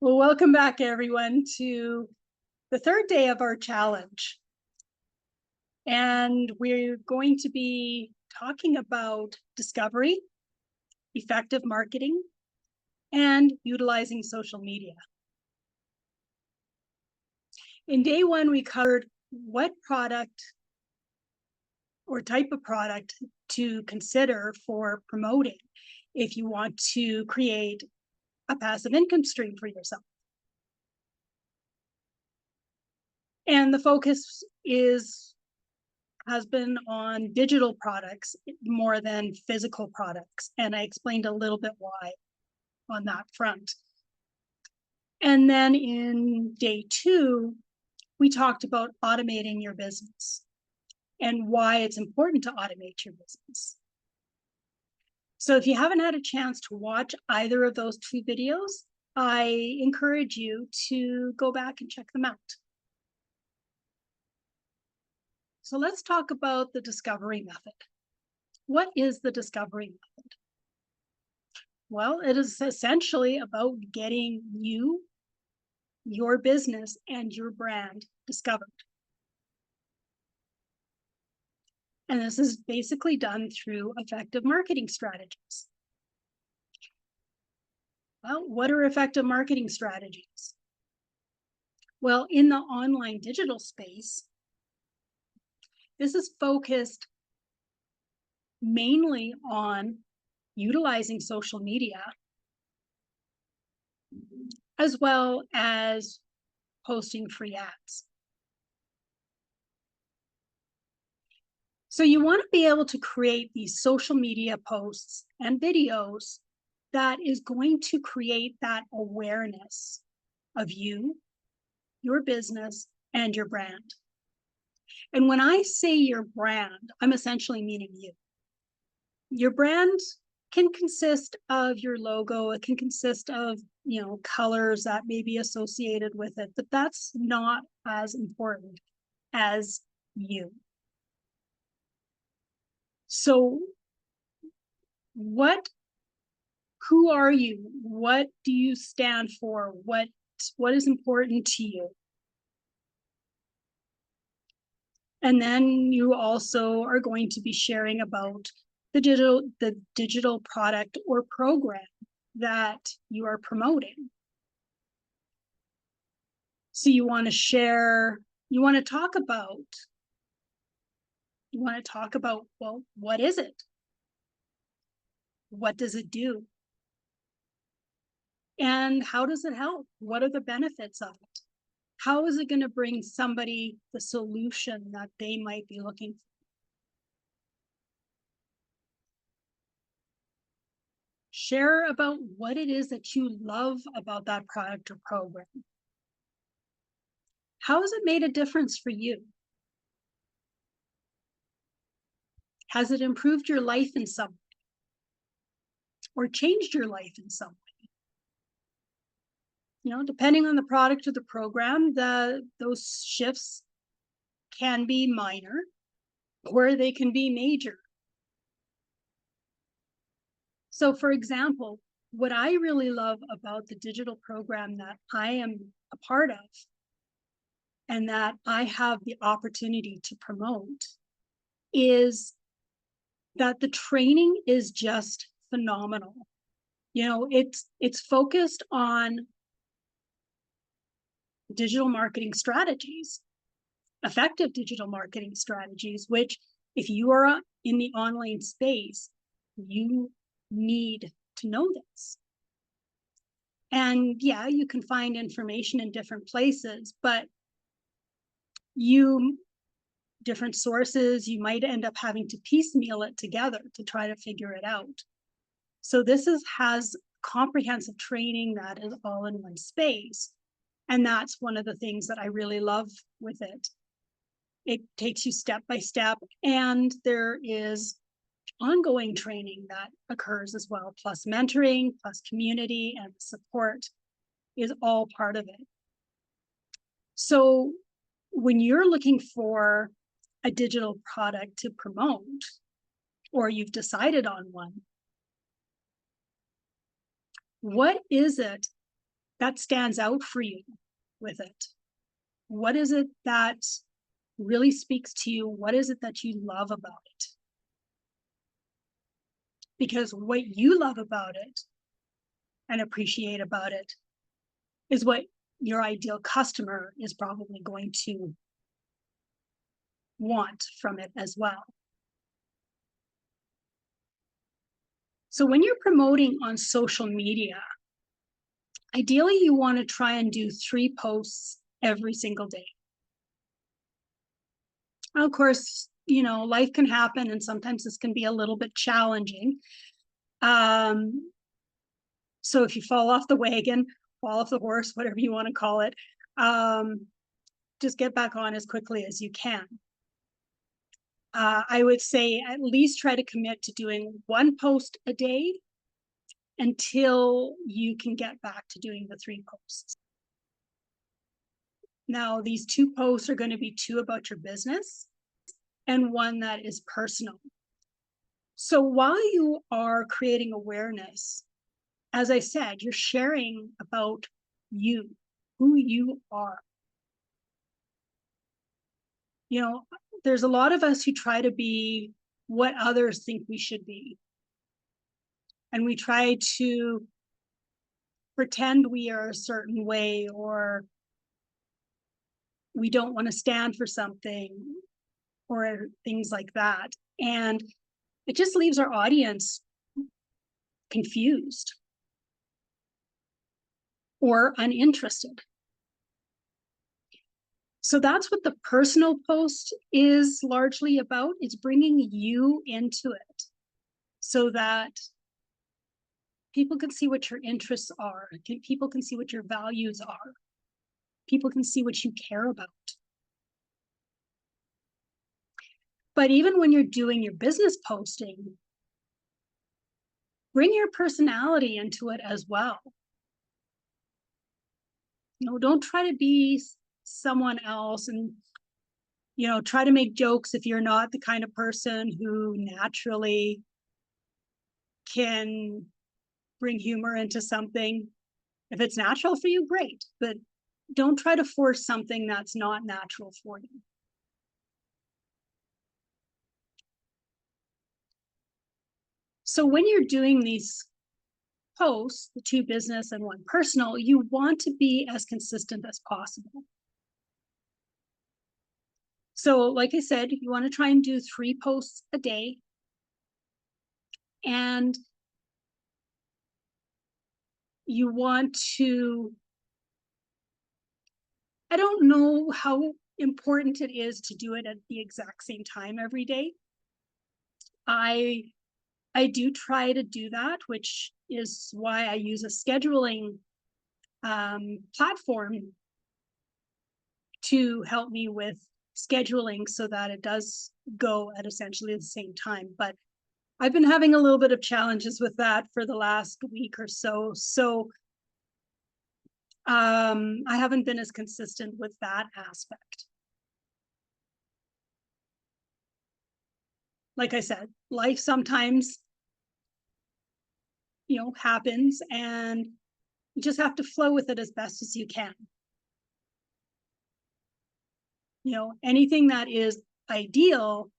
Well, welcome back, everyone, to the third day of our challenge. And we're going to be talking about discovery, effective marketing, and utilizing social media. In day one, we covered what product or type of product to consider for promoting if you want to create a passive income stream for yourself. And the focus has been on digital products more than physical products. And I explained a little bit why on that front. And then in day two, we talked about automating your business and why it's important to automate your business. So if you haven't had a chance to watch either of those two videos, I encourage you to go back and check them out. So let's talk about the discovery method. What is the discovery method? Well, it is essentially about getting you, your business, and your brand discovered. And this is basically done through effective marketing strategies. Well, what are effective marketing strategies? Well, in the online digital space, this is focused mainly on utilizing social media, as well as posting free ads. So you want to be able to create these social media posts and videos that is going to create that awareness of you, your business, and your brand. And when I say your brand, I'm essentially meaning you. Your brand can consist of your logo. It can consist of, colors that may be associated with it, but that's not as important as you. So who are you? What do you stand for? What is important to you? And then you also are going to be sharing about the digital product or program that you are promoting. So you want to share, you want to talk about, well, what is it? What does it do? And how does it help? What are the benefits of it? How is it going to bring somebody the solution that they might be looking for? Share about what it is that you love about that product or program. How has it made a difference for you? Has it improved your life in some way? Or changed your life in some way? Depending on the product or the program, those shifts can be minor or they can be major. So for example, what I really love about the digital program that I am a part of and that I have the opportunity to promote is that the training is just phenomenal. It's focused on digital marketing strategies, effective digital marketing strategies, which if you are in the online space, you need to know this. And yeah, you can find information in different places, but different sources, you might end up having to piecemeal it together to try to figure it out. So this has comprehensive training that is all in one space. And that's one of the things that I really love with it. It takes you step by step, and there is ongoing training that occurs as well, plus mentoring, plus community and support is all part of it. So when you're looking for a digital product to promote, or you've decided on one, what is it that stands out for you with it? What is it that really speaks to you? What is it that you love about it? Because what you love about it and appreciate about it is what your ideal customer is probably going to want from it as well. So when you're promoting on social media, ideally you want to try and do 3 posts every single day. Of course, life can happen and sometimes this can be a little bit challenging. So if you fall off the wagon, fall off the horse, whatever you want to call it, just get back on as quickly as you can. I would say at least try to commit to doing 1 post a day until you can get back to doing the 3 posts. Now, these 2 posts are going to be 2 about your business and 1 that is personal. So while you are creating awareness, as I said, you're sharing about you, who you are. There's a lot of us who try to be what others think we should be. And we try to pretend we are a certain way, or we don't want to stand for something, or things like that. And it just leaves our audience confused or uninterested. So that's what the personal post is largely about. It's bringing you into it so that people can see what your interests are. People can see what your values are. People can see what you care about. But even when you're doing your business posting, bring your personality into it as well. Don't try to be someone else and try to make jokes if you're not the kind of person who naturally can bring humor into something. If it's natural for you, great, but don't try to force something that's not natural for you. So when you're doing these posts, the 2 business and 1 personal, you want to be as consistent as possible. So like I said, you want to try and do 3 posts a day. And you want to, I don't know how important it is to do it at the exact same time every day. I do try to do that, which is why I use a scheduling platform to help me with scheduling so that it does go at essentially the same time. But I've been having a little bit of challenges with that for the last week or so. So I haven't been as consistent with that aspect. Like I said, life sometimes, happens, and you just have to flow with it as best as you can. Anything that is ideal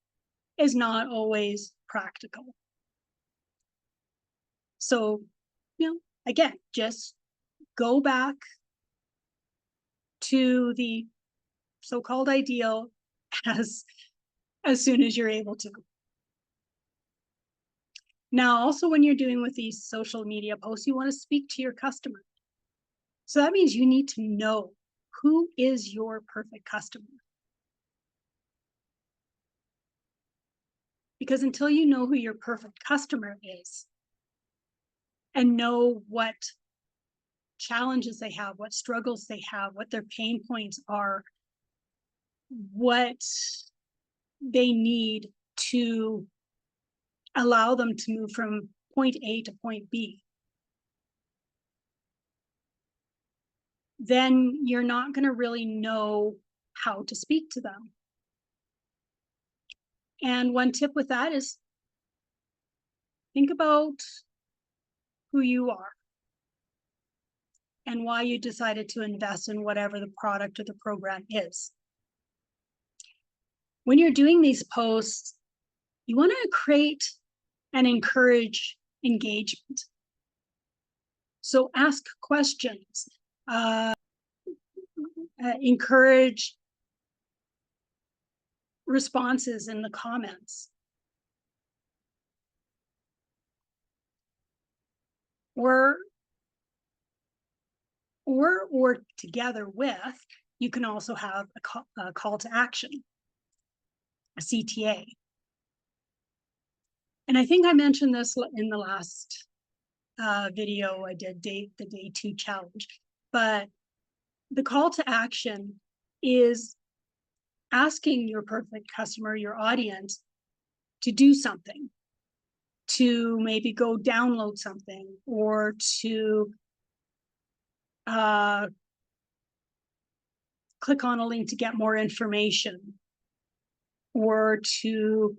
is not always practical. So, again, just go back to the so-called ideal as soon as you're able to. Now, also when you're doing with these social media posts, you want to speak to your customer. So that means you need to know who is your perfect customer. Because until you know who your perfect customer is and know what challenges they have, what struggles they have, what their pain points are, what they need to allow them to move from point A to point B, then you're not going to really know how to speak to them. And one tip with that is think about who you are. and why you decided to invest in whatever the product or the program is. When you're doing these posts, you want to create and encourage engagement. So ask questions, encourage responses in the comments. Or together with, you can also have a call to action, a CTA. And I think I mentioned this in the last video I did, the day 2 challenge, but the call to action is asking your perfect customer, your audience, to do something, to maybe go download something, or to click on a link to get more information, or to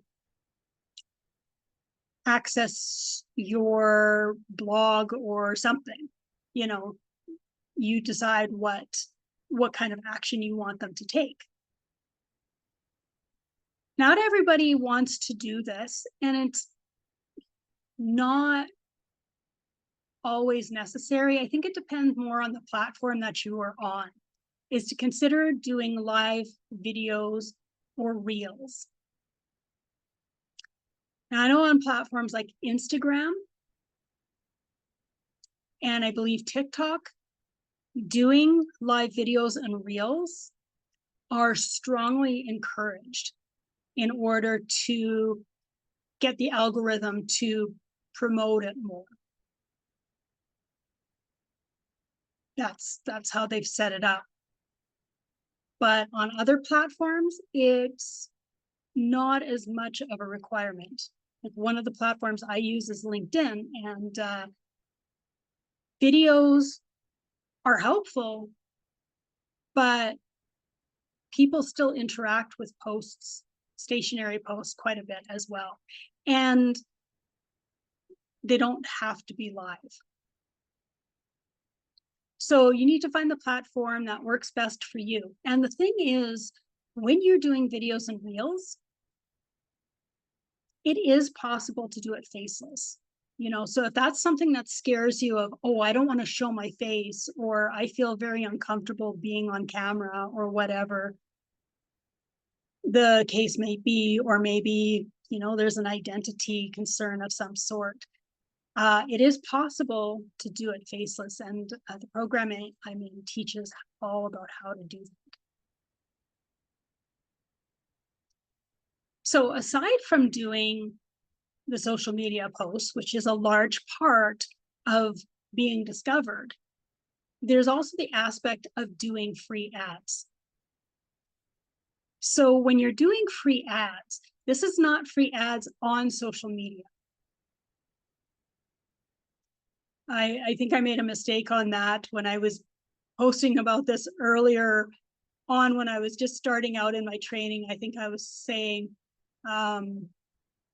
access your blog or something. You know, you decide what kind of action you want them to take. Not everybody wants to do this, and it's not always necessary. I think it depends more on the platform that you are on, is to consider doing live videos or reels. Now, I know on platforms like Instagram and I believe TikTok, doing live videos and reels are strongly encouraged in order to get the algorithm to promote it more. That's how they've set it up. But on other platforms, it's not as much of a requirement. Like, one of the platforms I use is LinkedIn, and videos are helpful, but people still interact with posts, stationary posts, quite a bit as well. And they don't have to be live. So you need to find the platform that works best for you. And the thing is, when you're doing videos and reels, it is possible to do it faceless. You know, so if that's something that scares you of, oh, I don't want to show my face, or I feel very uncomfortable being on camera, or whatever the case may be, or maybe, you know, there's an identity concern of some sort, it is possible to do it faceless. And the program, I mean, teaches all about how to do that. So aside from doing the social media posts, which is a large part of being discovered, there's also the aspect of doing free ads. So when you're doing free ads, this is not free ads on social media. I think I made a mistake on that when I was posting about this earlier on, when I was just starting out in my training. I think I was saying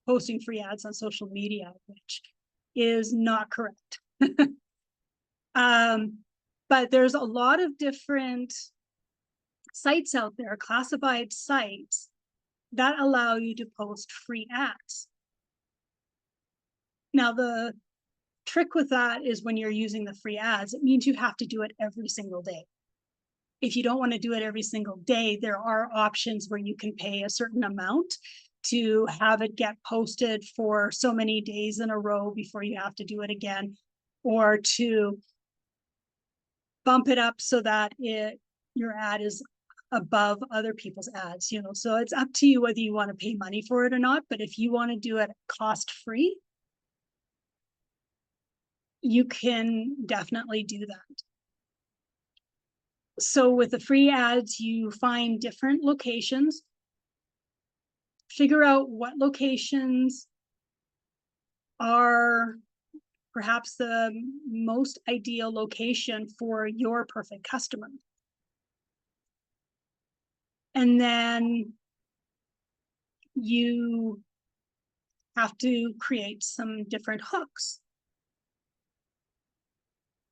posting free ads on social media, which is not correct. But there's a lot of different sites out there, classified sites, that allow you to post free ads. Now, the trick with that is, when you're using the free ads, it means you have to do it every single day. If you don't want to do it every single day, there are options where you can pay a certain amount to have it get posted for so many days in a row before you have to do it again, or to bump it up so that your ad is above other people's ads, you know. So it's up to you whether you want to pay money for it or not. But if you want to do it cost free, you can definitely do that. So with the free ads, you find different locations, figure out what locations are perhaps the most ideal location for your perfect customer. And then you have to create some different hooks.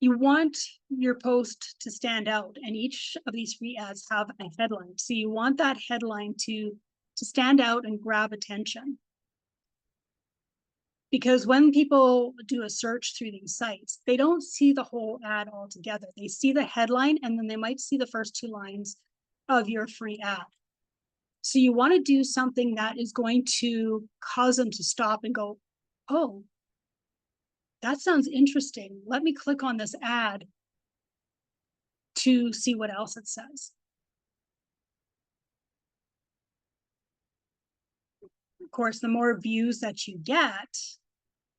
You want your post to stand out, and each of these free ads have a headline. So you want that headline to stand out and grab attention. Because when people do a search through these sites, they don't see the whole ad altogether. They see the headline, and then they might see the first 2 lines of your free ad. So you want to do something that is going to cause them to stop and go, oh, that sounds interesting. Let me click on this ad to see what else it says. Of course, the more views that you get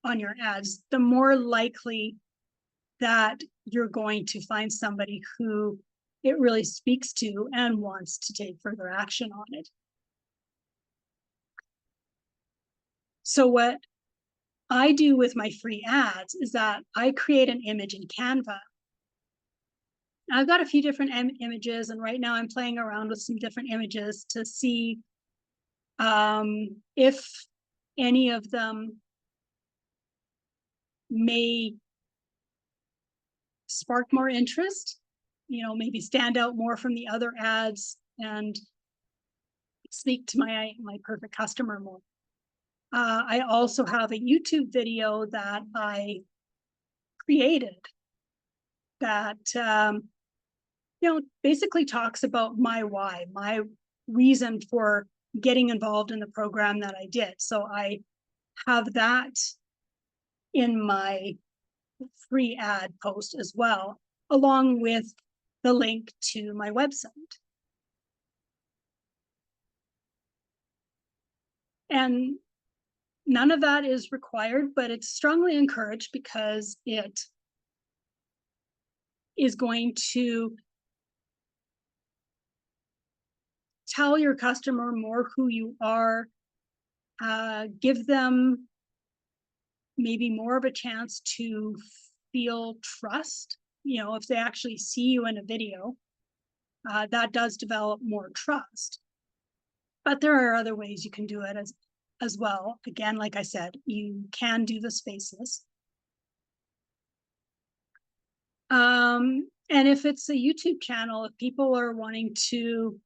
on your ads, the more likely that you're going to find somebody who it really speaks to and wants to take further action on it. So what I do with my free ads is that I create an image in Canva. I've got a few different images, and right now I'm playing around with some different images to see if any of them may spark more interest, maybe stand out more from the other ads and speak to my perfect customer more. I also have a YouTube video that I created that basically talks about my why, my reason for getting involved in the program that I did. So I have that in my free ad post as well, along with the link to my website. And none of that is required, but it's strongly encouraged because it is going to tell your customer more who you are, give them maybe more of a chance to feel trust. If they actually see you in a video, that does develop more trust. But there are other ways you can do it as well. Again, like I said, you can do the spaces. And if it's a YouTube channel, if people are wanting to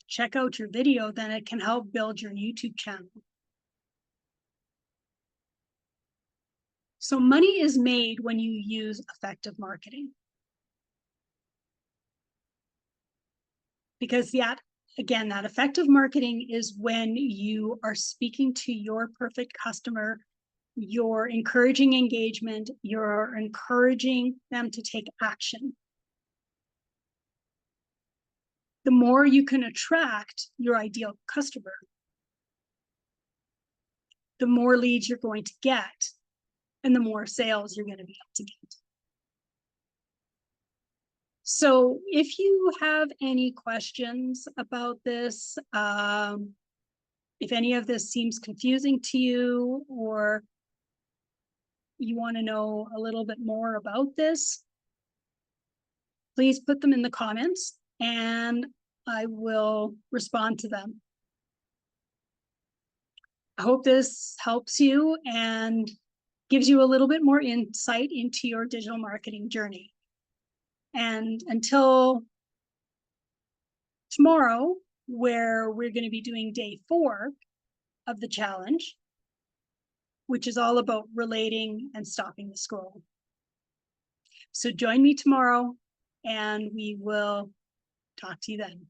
check out your video, then it can help build your YouTube channel. So money is made when you use effective marketing. Because that effective marketing is when you are speaking to your perfect customer, you're encouraging engagement, you're encouraging them to take action. The more you can attract your ideal customer, the more leads you're going to get, and the more sales you're going to be able to get. So if you have any questions about this, if any of this seems confusing to you, or you want to know a little bit more about this, please put them in the comments and I will respond to them. I hope this helps you and gives you a little bit more insight into your digital marketing journey. And until tomorrow, where we're going to be doing day 4 of the challenge, which is all about relating and stopping the scroll. So join me tomorrow and we will talk to you then.